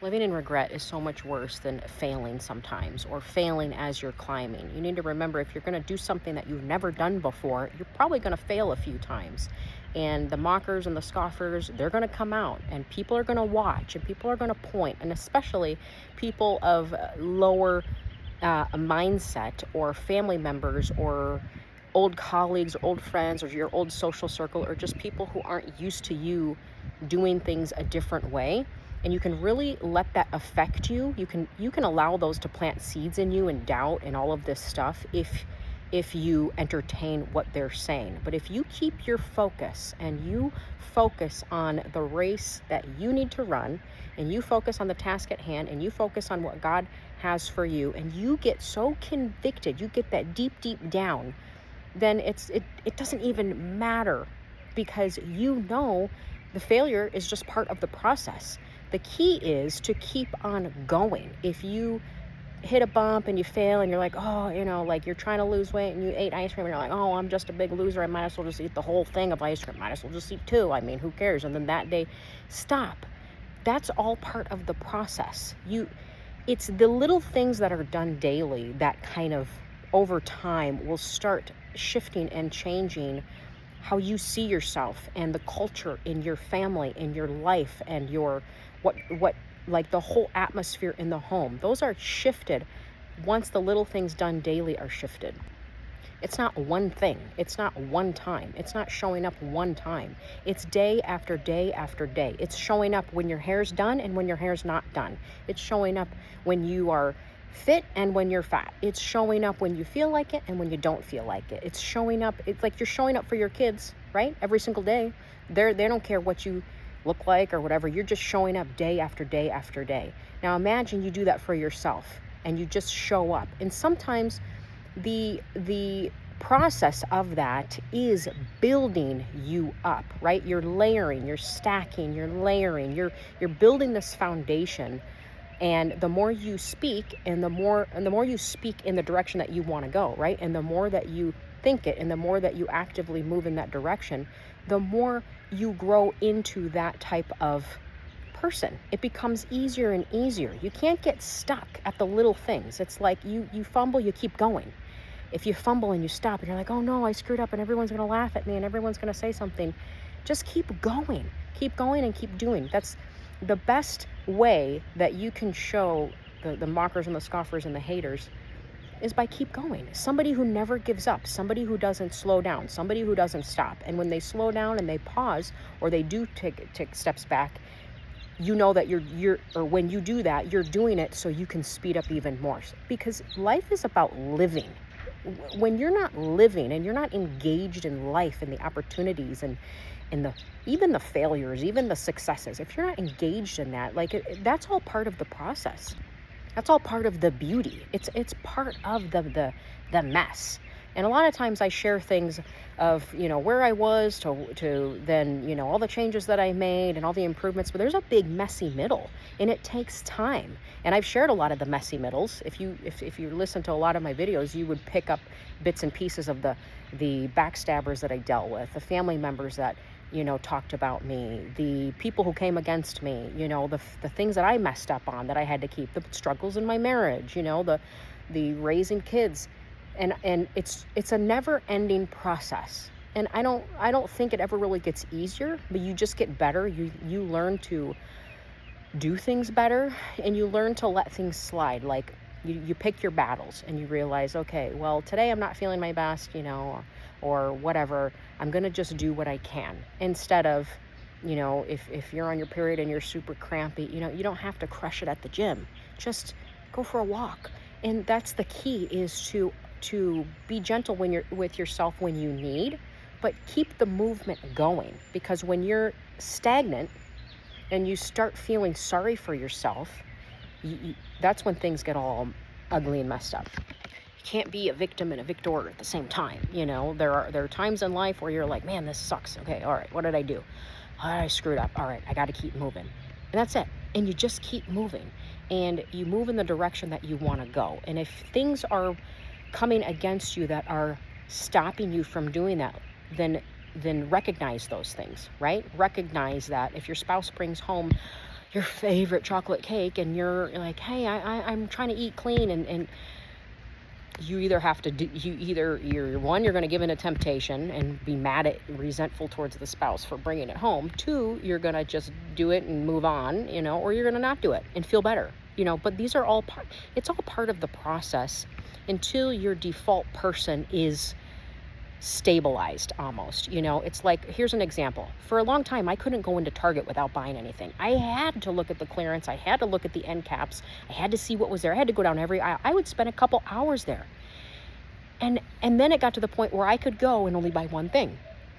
Living in regret is so much worse than failing sometimes or failing as you're climbing. You need to remember if you're going to do something that you've never done before, you're probably going to fail a few times. And the mockers and the scoffers, they're going to come out and people are going to watch and people are going to point, and especially people of lower mindset or family members or old colleagues or old friends or your old social circle or just people who aren't used to you doing things a different way. And you can really let that affect you. You can allow those to plant seeds in you and doubt and all of this stuff if you entertain what they're saying. But if you keep your focus and you focus on the race that you need to run, and you focus on the task at hand, and you focus on what God has for you, and you get so convicted, you get that deep down, then it doesn't even matter, because you know the failure is just part of the process. The key is to keep on going. If you hit a bump and you fail and you're like, oh, like you're trying to lose weight and you ate ice cream and you're like, oh, I'm just a big loser, I might as well just eat the whole thing of ice cream, might as well just eat two, I mean, who cares? And then that day, stop. That's all part of the process. It's the little things that are done daily that kind of over time will start shifting and changing how you see yourself and the culture in your family, in your life, and your what like the whole atmosphere in the home. Those are shifted once the little things done daily are shifted. It's not one thing. It's not one time. It's not showing up one time. It's day after day after day. It's showing up when your hair's done and when your hair's not done. It's showing up when you are fit and when you're fat. It's showing up when you feel like it and when you don't feel like it. It's showing up. It's like you're showing up for your kids, right? Every single day. They don't care what you look like or whatever. You're just showing up day after day after day. Now imagine you do that for yourself and you just show up. And sometimes the process of that is building you up, right? You're layering, you're stacking, you're layering, you're building this foundation. And the more you speak and the more you speak in the direction that you want to go, right? And the more that you think it and the more that you actively move in that direction, the more you grow into that type of person. It becomes easier and easier. You can't get stuck at the little things. It's like you fumble, you keep going. If you fumble and you stop and you're like, oh no, I screwed up and everyone's going to laugh at me and everyone's going to say something, just keep going and keep doing. That's the best way that you can show the mockers and the scoffers and the haters is by keep going. Somebody who never gives up, somebody who doesn't slow down, somebody who doesn't stop. And when they slow down and they pause or they do take steps back, you know that or when you do that, you're doing it so you can speed up even more. Because life is about living. When you're not living and you're not engaged in life and the opportunities and even the failures, even the successes, if you're not engaged in that, that's all part of the process. That's all part of the beauty. It's part of the mess. And a lot of times I share things of, where I was to then, all the changes that I made and all the improvements, but there's a big messy middle and it takes time. And I've shared a lot of the messy middles. If you listen to a lot of my videos, you would pick up bits and pieces of the backstabbers that I dealt with, the family members that, talked about me, the people who came against me, the things that I messed up on that I had to keep, the struggles in my marriage, the raising kids. And it's a never-ending process. And I don't think it ever really gets easier, but you just get better. You learn to do things better and you learn to let things slide. Like you pick your battles and you realize, okay, well, today I'm not feeling my best, or whatever. I'm going to just do what I can instead of, if you're on your period and you're super crampy, you don't have to crush it at the gym. Just go for a walk. And that's the key, is to be gentle when you're with yourself when you need, but keep the movement going. Because when you're stagnant and you start feeling sorry for yourself, that's when things get all ugly and messed up. You can't be a victim and a victor at the same time. There are times in life where you're like, man, this sucks. Okay, all right, what did I do? I screwed up. All right, I got to keep moving. And that's it. And you just keep moving. And you move in the direction that you want to go. And if things are coming against you that are stopping you from doing that, then recognize those things, right? Recognize that if your spouse brings home, your favorite chocolate cake, and you're like, hey, I'm trying to eat clean, and you either have to do, you're one, you're going to give in to temptation and be mad at, resentful towards the spouse for bringing it home. Two, you're going to just do it and move on, or you're going to not do it and feel better, but these are all it's all part of the process until your default person is stabilized almost. It's like, here's an example. For a long time, I couldn't go into Target without buying anything. I had to look at the clearance. I had to look at the end caps. I had to see what was there. I had to go down every aisle. I would spend a couple hours there. And then it got to the point where I could go and only buy one thing.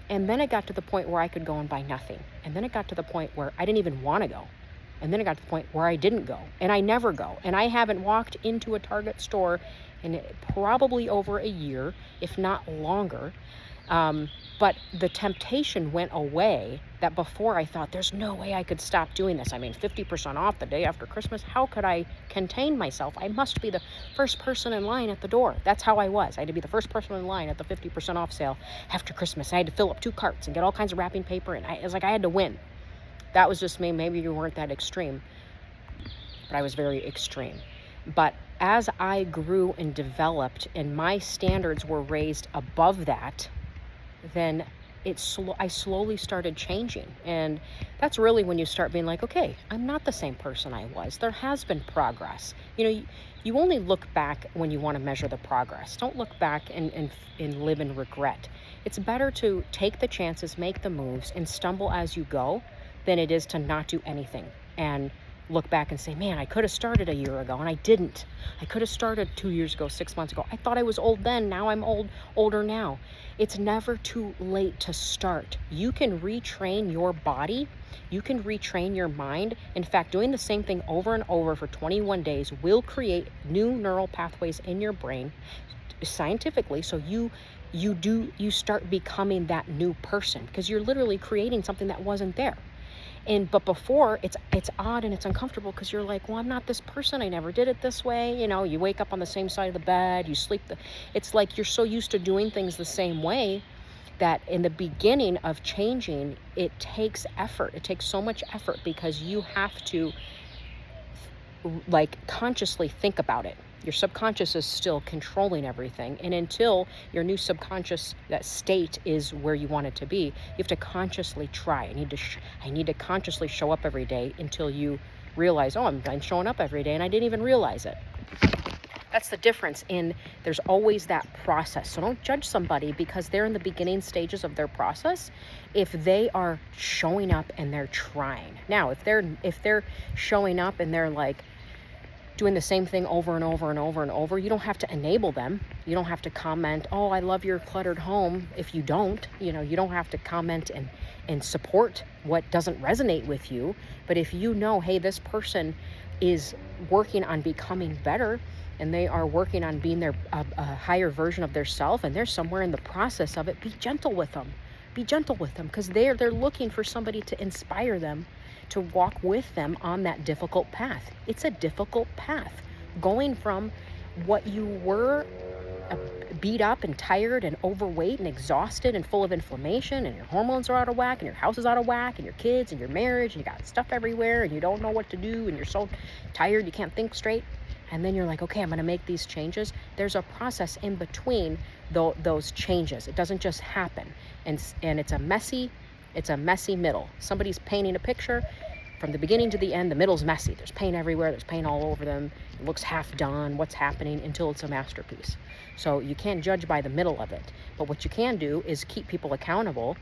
And then it got to the point where I could go and buy nothing. And then it got to the point where I didn't even want to go. And then it got to the point where I didn't go. And I never go. And I haven't walked into a Target store in probably over a year, if not longer. But the temptation went away that before I thought, there's no way I could stop doing this. 50% off the day after Christmas. How could I contain myself? I must be the first person in line at the door. That's how I was. I had to be the first person in line at the 50% off sale after Christmas. I had to fill up 2 carts and get all kinds of wrapping paper. And it was like I had to win. That was just me. Maybe you weren't that extreme, but I was very extreme. But as I grew and developed and my standards were raised above that, then I slowly started changing. And that's really when you start being like, okay, I'm not the same person I was. There has been progress. You only look back when you want to measure the progress. Don't look back and live in regret. It's better to take the chances, make the moves, and stumble as you go than it is to not do anything and look back and say, man, I could have started a year ago and I didn't. I could have started 2 years ago, 6 months ago. I thought I was old then. Now I'm older now. It's never too late to start. You can retrain your body. You can retrain your mind. In fact, doing the same thing over and over for 21 days will create new neural pathways in your brain scientifically. So you start becoming that new person because you're literally creating something that wasn't there. But before, it's odd and it's uncomfortable because you're like, well, I'm not this person. I never did it this way. You wake up on the same side of the bed. You sleep. It's like you're so used to doing things the same way that in the beginning of changing, it takes effort. It takes so much effort because you have to consciously think about it. Your subconscious is still controlling everything. And until your new subconscious, that state is where you want it to be, you have to consciously try. I need to consciously show up every day until you realize, oh, I'm showing up every day and I didn't even realize it. That's the difference there's always that process. So don't judge somebody because they're in the beginning stages of their process if they are showing up and they're trying. Now, if they're showing up and they're like, doing the same thing over and over and over and over, you don't have to enable them. You don't have to comment, oh, I love your cluttered home. If you don't, you don't have to comment and support what doesn't resonate with you. But if you know, hey, this person is working on becoming better and they are working on being a higher version of their self and they're somewhere in the process of it, be gentle with them. Be gentle with them because they're looking for somebody to inspire them to walk with them on that difficult path. It's a difficult path. Going from what you were, beat up and tired and overweight and exhausted and full of inflammation and your hormones are out of whack and your house is out of whack and your kids and your marriage and you got stuff everywhere and you don't know what to do and you're so tired you can't think straight. And then you're like, okay, I'm going to make these changes. There's a process in between those changes. It doesn't just happen. And it's a messy middle. Somebody's painting a picture from the beginning to the end. The middle's messy. There's paint everywhere. There's paint all over them. It looks half done. What's happening until it's a masterpiece. So you can't judge by the middle of it. But what you can do is keep people accountable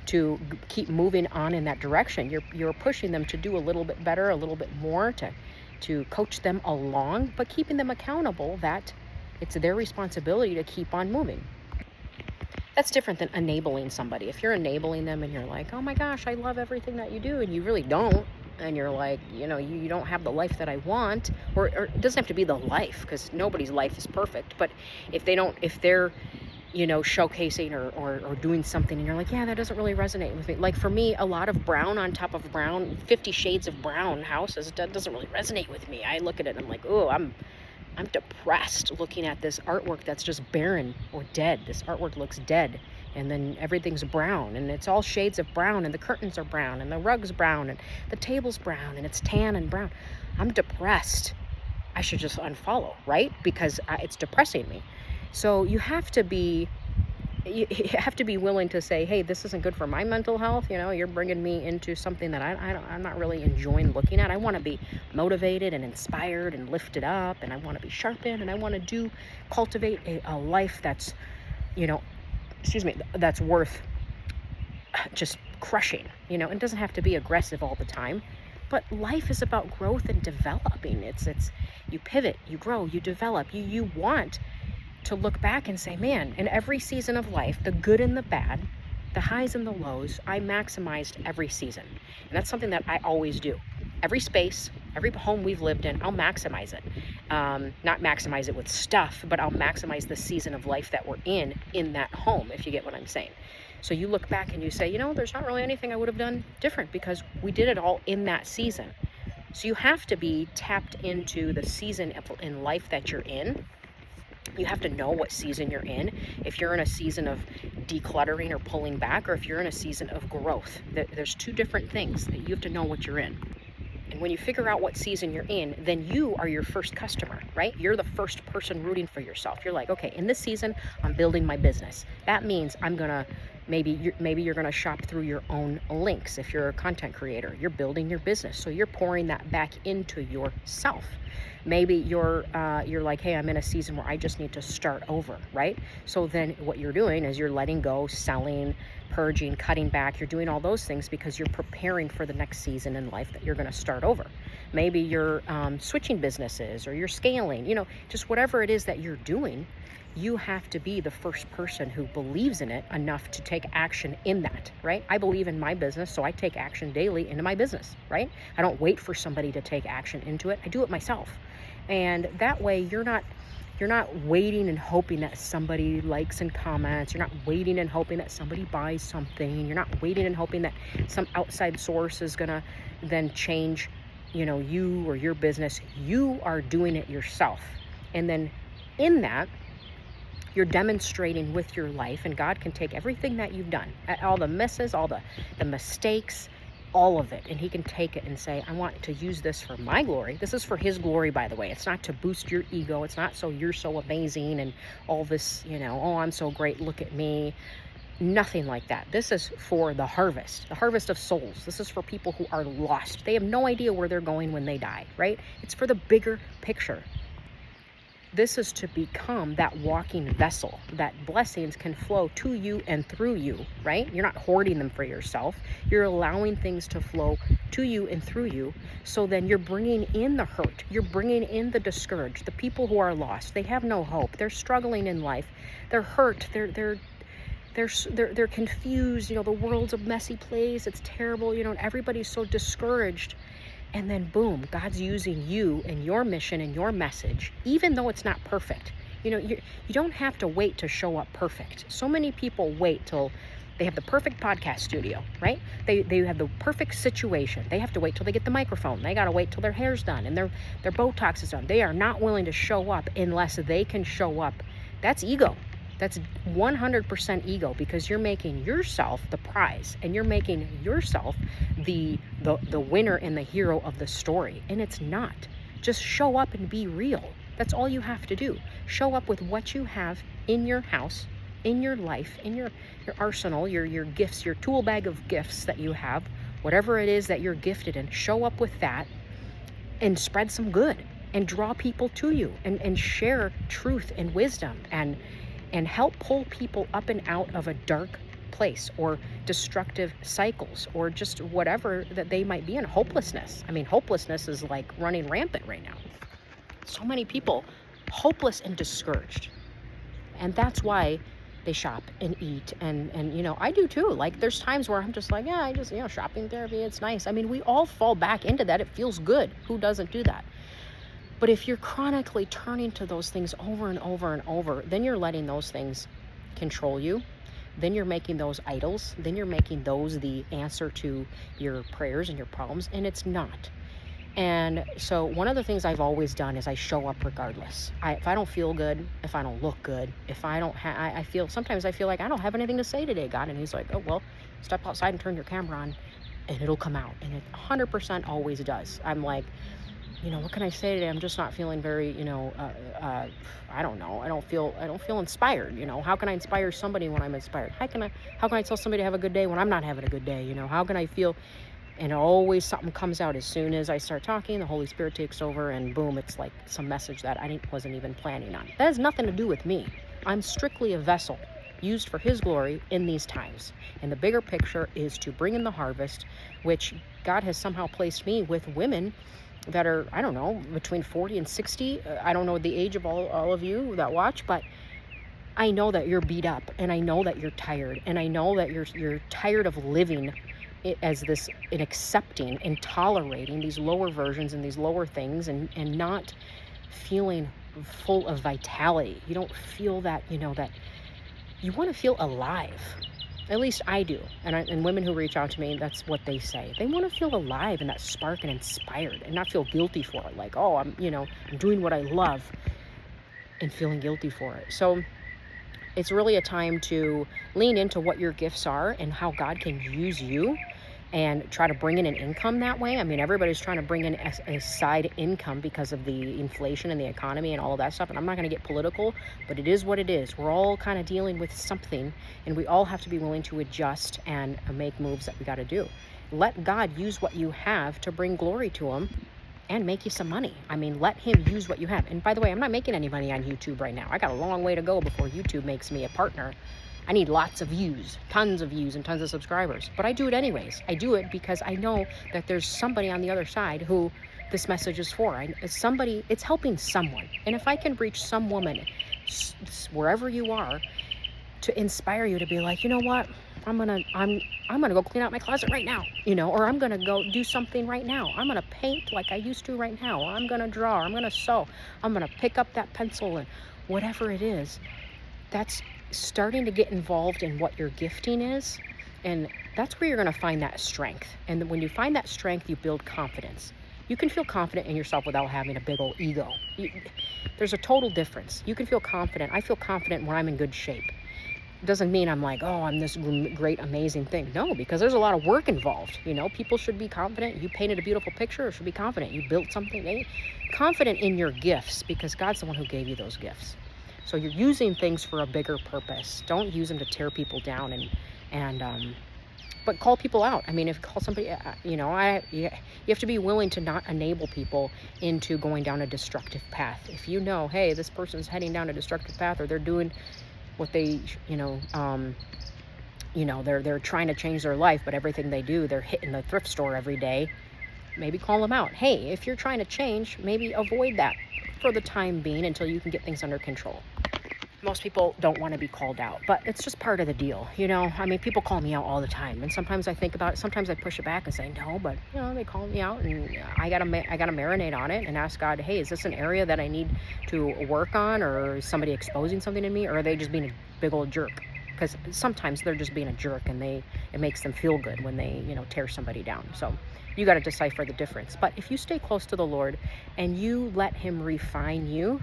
to keep moving on in that direction. You're pushing them to do a little bit better, a little bit more, to coach them along, but keeping them accountable that it's their responsibility to keep on moving. That's different than enabling somebody. If you're enabling them and you're like, oh my gosh, I love everything that you do, and you really don't, and you're like, you don't have the life that I want, or it doesn't have to be the life, because nobody's life is perfect, but if they're showcasing or doing something and you're like, yeah, that doesn't really resonate with me. Like for me, a lot of brown on top of brown, 50 shades of brown houses, that doesn't really resonate with me. I look at it and I'm like, oh, I'm depressed looking at this artwork that's just barren or dead. This artwork looks dead. and then everything's brown, and it's all shades of brown, and the curtains are brown, and the rug's brown, and the table's brown, and it's tan and brown. I'm depressed. I should just unfollow, right? Because it's depressing me. So you have to be willing to say, hey, this isn't good for my mental health. You're bringing me into something that I'm not really enjoying looking at. I want to be motivated and inspired and lifted up, and I want to be sharpened, and I want to cultivate a life that's, that's worth just crushing. It doesn't have to be aggressive all the time, but life is about growth and developing. It's you pivot, you grow, you develop. You want to look back and say, man, in every season of life, the good and the bad, the highs and the lows, I maximized every season. And that's something that I always do. Every space, every home we've lived in, I'll maximize it. Not maximize it with stuff, but I'll maximize the season of life that we're in that home, if you get what I'm saying. So you look back and you say, there's not really anything I would have done different because we did it all in that season. So you have to be tapped into the season in life that you're in. You have to know what season you're in. If you're in a season of decluttering or pulling back, or if you're in a season of growth, there's two different things that you have to know what you're in. And when you figure out what season you're in, then you are your first customer, right? You're the first person rooting for yourself. You're like, okay, in this season, I'm building my business. That means I'm gonna, maybe you're gonna shop through your own links. If you're a content creator, you're building your business. So you're pouring that back into yourself. Maybe you're like, hey, I'm in a season where I just need to start over, right? So then what you're doing is you're letting go, selling, purging, cutting back. You're doing all those things because you're preparing for the next season in life that you're going to start over. Maybe you're switching businesses, or you're scaling, just whatever it is that you're doing. You have to be the first person who believes in it enough to take action in that, right? I believe in my business, so I take action daily into my business, right? I don't wait for somebody to take action into it. I do it myself. And that way you're not waiting and hoping that somebody likes and comments. You're not waiting and hoping that somebody buys something. You're not waiting and hoping that some outside source is going to then change, you or your business. You are doing it yourself. And then in that, you're demonstrating with your life, and God can take everything that you've done, all the misses, all the mistakes, all of it, and he can take it and say, I want to use this for my glory. This is for his glory, by the way. It's not to boost your ego. It's not so you're so amazing and all this, oh, I'm so great, look at me. Nothing like that. This is for the harvest of souls. This is for people who are lost. They have no idea where they're going when they die, right? It's for the bigger picture. This is to become that walking vessel, that blessings can flow to you and through you, right? You're not hoarding them for yourself. You're allowing things to flow to you and through you. So then you're bringing in the hurt. You're bringing in the discouraged, the people who are lost. They have no hope. They're struggling in life. They're hurt. They're confused. The world's a messy place. It's terrible. And everybody's so discouraged. And then boom, God's using you and your mission and your message, even though it's not perfect. You don't have to wait to show up perfect. So many people wait till they have the perfect podcast studio, right? They have the perfect situation. They have to wait till they get the microphone. They got to wait till their hair's done and their Botox is done. They are not willing to show up unless they can show up. That's ego. That's 100% ego, because you're making yourself the prize and you're making yourself the winner and the hero of the story. And it's not. Just show up and be real. That's all you have to do. Show up with what you have in your house, in your life, in your arsenal, your gifts, your tool bag of gifts that you have, whatever it is that you're gifted in. Show up with that and spread some good and draw people to you and share truth and wisdom and help pull people up and out of a dark place or destructive cycles or just whatever that they might be in. Hopelessness. I mean, hopelessness is like running rampant right now. So many people hopeless and discouraged. And that's why they shop and eat. And I do too. Like there's times where I'm just like, yeah, I just, shopping therapy, it's nice. I mean, we all fall back into that. It feels good. Who doesn't do that? But if you're chronically turning to those things over and over and over, then you're letting those things control you. Then you're making those idols. Then you're making those the answer to your prayers and your problems. And it's not. And so one of the things I've always done is I show up regardless. If I don't feel good, if I don't look good, if I don't I feel, sometimes I feel like I don't have anything to say today, God. And he's like, oh, well, step outside and turn your camera on and it'll come out. And it 100% always does. I'm like, what can I say today? I'm just not feeling very, I don't know. I don't feel inspired. How can I inspire somebody when I'm inspired? How can I tell somebody to have a good day when I'm not having a good day? How can I feel? And always something comes out as soon as I start talking. The Holy Spirit takes over, and boom, it's like some message that wasn't even planning on. That has nothing to do with me. I'm strictly a vessel used for His glory in these times. And the bigger picture is to bring in the harvest, which God has somehow placed me with women that are, I don't know, between 40 and 60. I don't know the age of all of you that watch, but I know that you're beat up, and I know that you're tired, and I know that you're tired of living as this, and accepting and tolerating these lower versions and these lower things, and not feeling full of vitality. You don't feel that, that you want to feel alive. At least I do. And women who reach out to me, that's what they say. They want to feel alive and that spark and inspired, and not feel guilty for it. Like, oh, I'm doing what I love and feeling guilty for it. So it's really a time to lean into what your gifts are and how God can use you, and try to bring in an income that way. I mean, everybody's trying to bring in a side income because of the inflation and the economy and all of that stuff. And I'm not going to get political, but it is what it is. We're all kind of dealing with something, and we all have to be willing to adjust and make moves that we got to do. Let God use what you have to bring glory to Him and make you some money. I mean, let Him use what you have. And by the way, I'm not making any money on YouTube right now. I got a long way to go before YouTube makes me a partner. I need lots of views, tons of views, and tons of subscribers. But I do it anyways. I do it because I know that there's somebody on the other side who this message is for. It's helping someone. And if I can reach some woman, wherever you are, to inspire you to be like, you know what? I'm gonna go clean out my closet right now, or I'm gonna go do something right now. I'm gonna paint like I used to right now. Or I'm gonna draw. Or I'm gonna sew. I'm gonna pick up that pencil, and whatever it is, that's starting to get involved in what your gifting is. And that's where you're going to find that strength. And when you find that strength, you build confidence. You can feel confident in yourself without having a big old ego. There's a total difference. You can feel confident. I feel confident when I'm in good shape. It doesn't mean I'm like, oh, I'm this great, amazing thing. No, because there's a lot of work involved. People should be confident. You painted a beautiful picture, or should be confident. You built something. Confident in your gifts, because God's the one who gave you those gifts. So you're using things for a bigger purpose. Don't use them to tear people down, but call people out. I mean, if you call somebody, you have to be willing to not enable people into going down a destructive path. If you know, hey, this person's heading down a destructive path, or they're doing what they, they're trying to change their life, but everything they do, they're hitting the thrift store every day. Maybe call them out. Hey, if you're trying to change, maybe avoid that for the time being until you can get things under control. Most people don't want to be called out, but it's just part of the deal. I mean, people call me out all the time, and sometimes I think about it. Sometimes I push it back and say no, but they call me out, and I gotta marinate on it and ask God, hey, is this an area that I need to work on, or is somebody exposing something in me, or are they just being a big old jerk? Because sometimes they're just being a jerk, and it makes them feel good when they tear somebody down. So you got to decipher the difference. But if you stay close to the Lord and you let Him refine you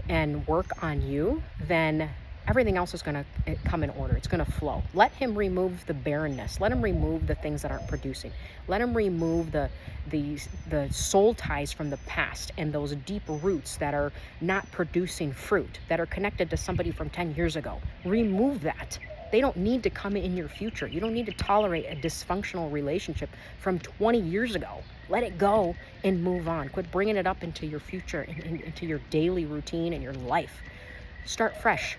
and work on you, then everything else is going to come in order. It's going to flow. Let Him remove the barrenness. Let Him remove the things that aren't producing. Let Him remove the soul ties from the past, and those deep roots that are not producing fruit, that are connected to somebody from 10 years ago. Remove that. They don't need to come in your future. You don't need to tolerate a dysfunctional relationship from 20 years ago. Let it go and move on. Quit bringing it up into your future, into your daily routine and your life. Start fresh.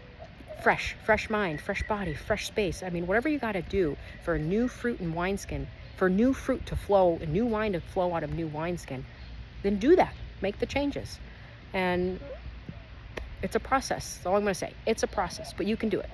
Fresh mind, fresh body, fresh space. I mean, whatever you got to do for a new fruit and wineskin, for new fruit to flow, a new wine to flow out of new wineskin, then do that. Make the changes. And it's a process. That's all I'm going to say. It's a process, but you can do it.